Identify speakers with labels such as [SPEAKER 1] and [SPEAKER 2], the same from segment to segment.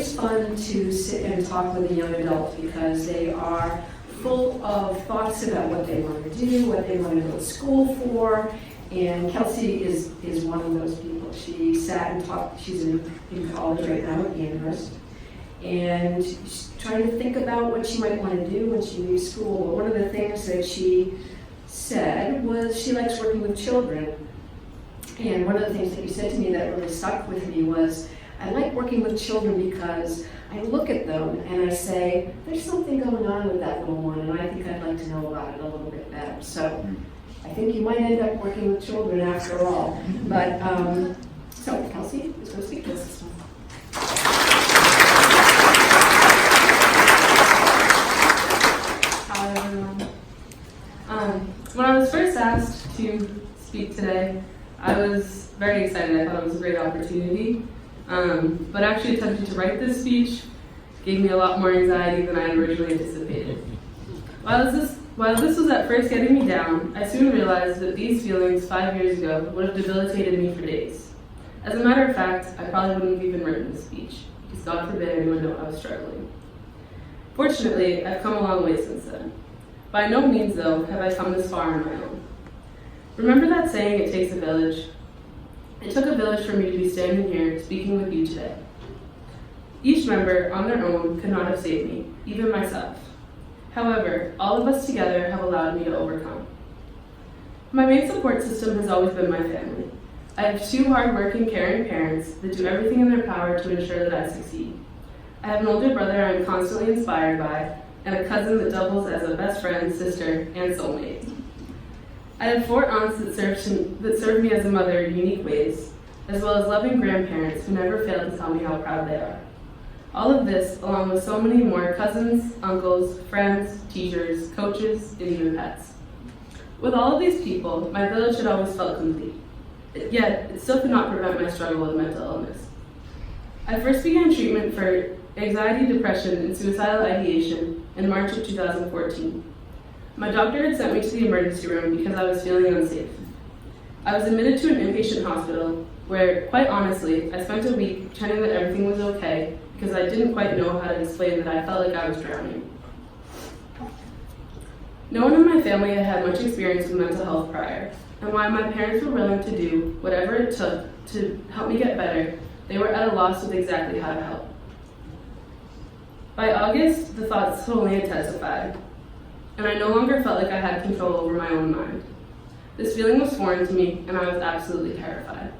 [SPEAKER 1] always fun to sit and talk with a young adult because they are full of thoughts about what they want to do, what they want to go to school for. And Kelsey is one of those people. She sat and talked. She's in college right now at Amherst. And she's trying to think about what she might want to do when she leaves school. But one of the things that she said was she likes working with children. And one of the things that you said to me that really stuck with me was, I like working with children because I look at them and I say, there's something going on with that little one, and I think I'd like to know about it a little bit better. So I think you might end up working with children after all. But, so Kelsey is going to speak to us this one.
[SPEAKER 2] Hi everyone. When I was first asked to speak today, I was very excited. I thought it was a great opportunity. But actually attempting to write this speech gave me a lot more anxiety than I had originally anticipated. While this was at first getting me down, I soon realized that these feelings 5 years ago would have debilitated me for days. As a matter of fact, I probably wouldn't have even written this speech, because God forbid anyone know I was struggling. Fortunately, I've come a long way since then. By no means, though, have I come this far on my own. Remember that saying, it takes a village? It took a village for me to be standing here speaking with you today. Each member on their own could not have saved me, even myself. However, all of us together have allowed me to overcome. My main support system has always been my family. I have two hard-working, caring parents that do everything in their power to ensure that I succeed. I have an older brother I am constantly inspired by, and a cousin that doubles as a best friend, sister, and soulmate. I have 4 aunts that serve me as a mother in unique ways, as well as loving grandparents who never fail to tell me how proud they are. All of this, along with so many more cousins, uncles, friends, teachers, coaches, and even pets. With all of these people, my village had always felt complete. Yet, it still could not prevent my struggle with mental illness. I first began treatment for anxiety, depression, and suicidal ideation in March of 2014. My doctor had sent me to the emergency room because I was feeling unsafe. I was admitted to an inpatient hospital where, quite honestly, I spent a week pretending that everything was okay because I didn't quite know how to explain that I felt like I was drowning. No one in my family had had much experience with mental health prior, and while my parents were willing to do whatever it took to help me get better, they were at a loss with exactly how to help. By August, the thoughts only intensified, and I no longer felt like I had control over my own mind. This feeling was foreign to me, and I was absolutely terrified.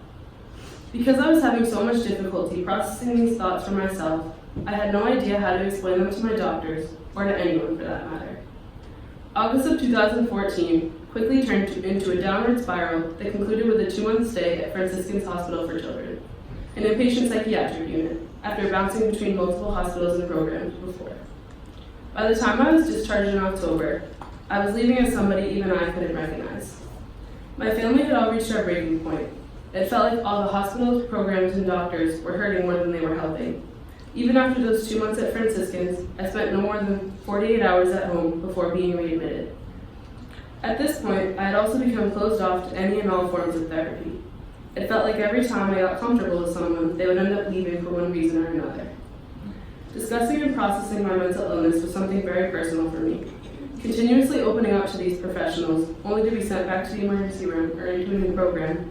[SPEAKER 2] Because I was having so much difficulty processing these thoughts for myself, I had no idea how to explain them to my doctors, or to anyone for that matter. August of 2014 quickly turned into a downward spiral that concluded with a 2-month stay at Franciscan's Hospital for Children, an inpatient psychiatric unit, after bouncing between multiple hospitals and programs before. By the time I was discharged in October, I was leaving as somebody even I couldn't recognize. My family had all reached our breaking point. It felt like all the hospitals, programs, and doctors were hurting more than they were helping. Even after those 2 months at Franciscan's, I spent no more than 48 hours at home before being readmitted. At this point, I had also become closed off to any and all forms of therapy. It felt like every time I got comfortable with someone, they would end up leaving for one reason or another. Discussing and processing my mental illness was something very personal for me. Continuously opening up to these professionals, only to be sent back to the emergency room or into a new program,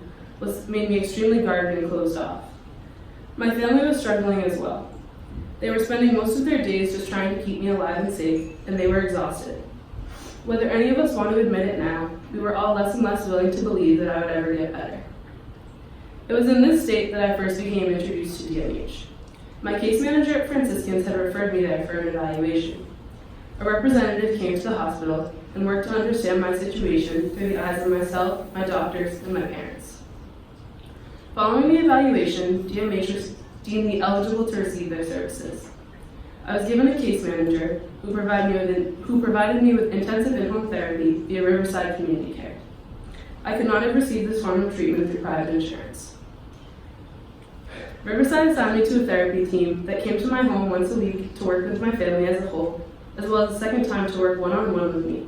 [SPEAKER 2] made me extremely guarded and closed off. My family was struggling as well. They were spending most of their days just trying to keep me alive and safe, and they were exhausted. Whether any of us want to admit it now, we were all less and less willing to believe that I would ever get better. It was in this state that I first became introduced to DMH. My case manager at Franciscan's had referred me there for an evaluation. A representative came to the hospital and worked to understand my situation through the eyes of myself, my doctors, and my parents. Following the evaluation, DMH deemed me eligible to receive their services. I was given a case manager who provided me with intensive in-home therapy via Riverside Community Care. I could not have received this form of treatment through private insurance. Riverside assigned me to a therapy team that came to my home once a week to work with my family as a whole, as well as a second time to work one-on-one with me.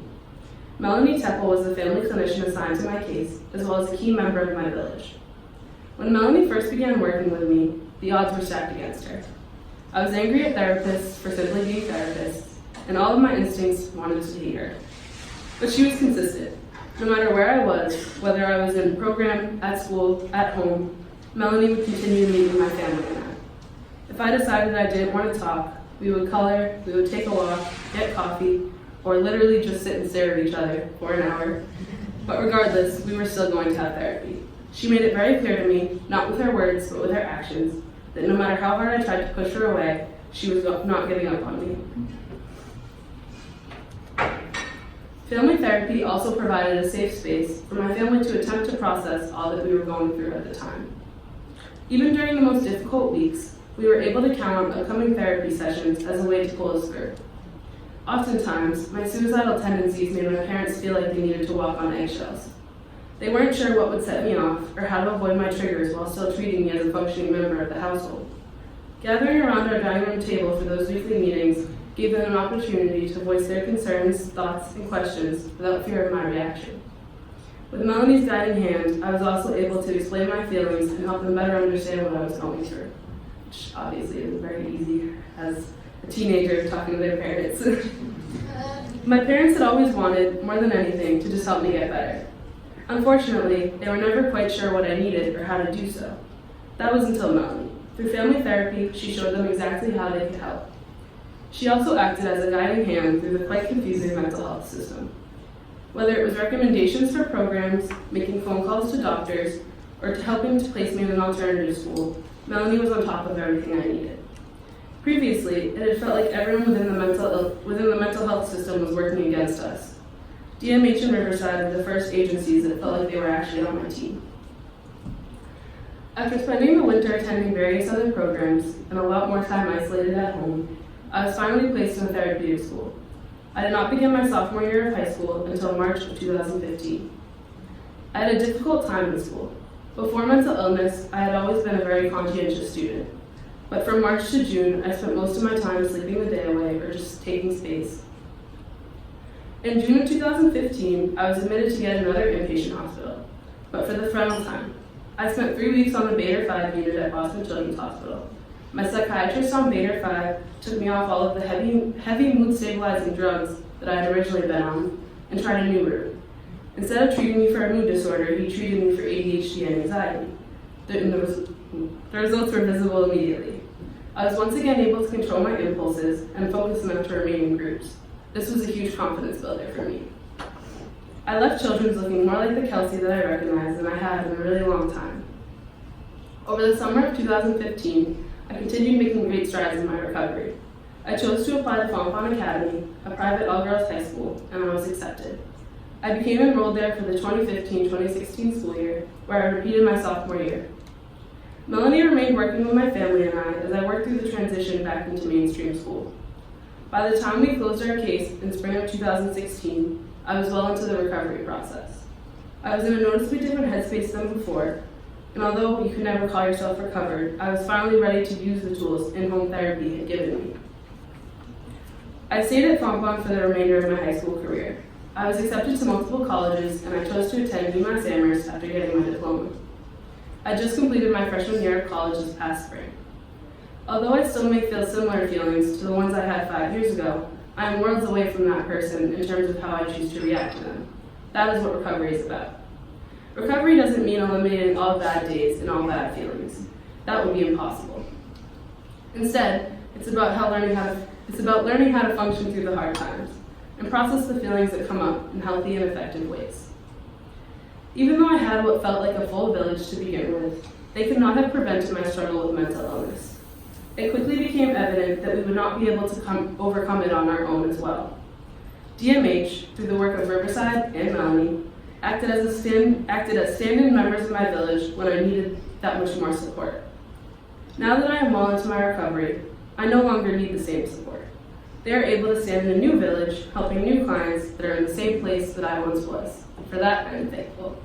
[SPEAKER 2] Melanie Teppel was the family clinician assigned to my case, as well as a key member of my village. When Melanie first began working with me, the odds were stacked against her. I was angry at therapists for simply being therapists, and all of my instincts wanted to hate her. But she was consistent. No matter where I was, whether I was in a program, at school, at home, Melanie would continue to meet with my family and I. If I decided I didn't want to talk, we would color, we would take a walk, get coffee, or literally just sit and stare at each other for an hour. But regardless, we were still going to have therapy. She made it very clear to me, not with her words, but with her actions, that no matter how hard I tried to push her away, she was not giving up on me. Family therapy also provided a safe space for my family to attempt to process all that we were going through at the time. Even during the most difficult weeks, we were able to count on upcoming therapy sessions as a way to pull us through. Oftentimes, my suicidal tendencies made my parents feel like they needed to walk on eggshells. They weren't sure what would set me off or how to avoid my triggers while still treating me as a functioning member of the household. Gathering around our dining room table for those weekly meetings gave them an opportunity to voice their concerns, thoughts, and questions without fear of my reaction. With Melanie's guiding hand, I was also able to explain my feelings and help them better understand what I was going through, which obviously isn't very easy as a teenager talking to their parents. My parents had always wanted, more than anything, to just help me get better. Unfortunately, they were never quite sure what I needed or how to do so. That was until Melanie. Through family therapy, she showed them exactly how they could help. She also acted as a guiding hand through the quite confusing mental health system. Whether it was recommendations for programs, making phone calls to doctors, or to helping to place me in an alternative school, Melanie was on top of everything I needed. Previously, it had felt like everyone within the mental health system was working against us. DMH and Riverside were the first agencies that felt like they were actually on my team. After spending the winter attending various other programs and a lot more time isolated at home, I was finally placed in a therapeutic school. I did not begin my sophomore year of high school until March of 2015. I had a difficult time in school. Before mental illness, I had always been a very conscientious student. But from March to June, I spent most of my time sleeping the day away or just taking space. In June of 2015, I was admitted to yet another inpatient hospital, but for the final time. I spent 3 weeks on the Beta 5 unit at Boston Children's Hospital. My psychiatrist on Beta 5 took me off all of the heavy mood-stabilizing drugs that I had originally been on and tried a new route. Instead of treating me for a mood disorder, he treated me for ADHD and anxiety. The results were visible immediately. I was once again able to control my impulses and focus enough to remain in groups. This was a huge confidence builder for me. I left Children's looking more like the Kelsey that I recognized than I had in a really long time. Over the summer of 2015, I continued making great strides in my recovery. I chose to apply to Fontbonne Academy, a private all-girls high school, and I was accepted. I became enrolled there for the 2015-2016 school year, where I repeated my sophomore year. Melanie remained working with my family and I as I worked through the transition back into mainstream school. By the time we closed our case in spring of 2016, I was well into the recovery process. I was in a noticeably different headspace than before, and although you could never call yourself recovered, I was finally ready to use the tools in-home therapy had given me. I stayed at Fontbonne for the remainder of my high school career. I was accepted to multiple colleges, and I chose to attend UMass Amherst after getting my diploma. I just completed my freshman year of college this past spring. Although I still may feel similar feelings to the ones I had 5 years ago, I am worlds away from that person in terms of how I choose to react to them. That is what recovery is about. Recovery doesn't mean eliminating all bad days and all bad feelings. That would be impossible. Instead, it's about learning how to function through the hard times and process the feelings that come up in healthy and effective ways. Even though I had what felt like a full village to begin with, they could not have prevented my struggle with mental illness. It quickly became evident that we would not be able to overcome it on our own as well. DMH, through the work of Riverside and Melanie, acted as stand-in members of my village when I needed that much more support. Now that I am well into my recovery, I no longer need the same support. They are able to stand in a new village, helping new clients that are in the same place that I once was. For that, I am thankful.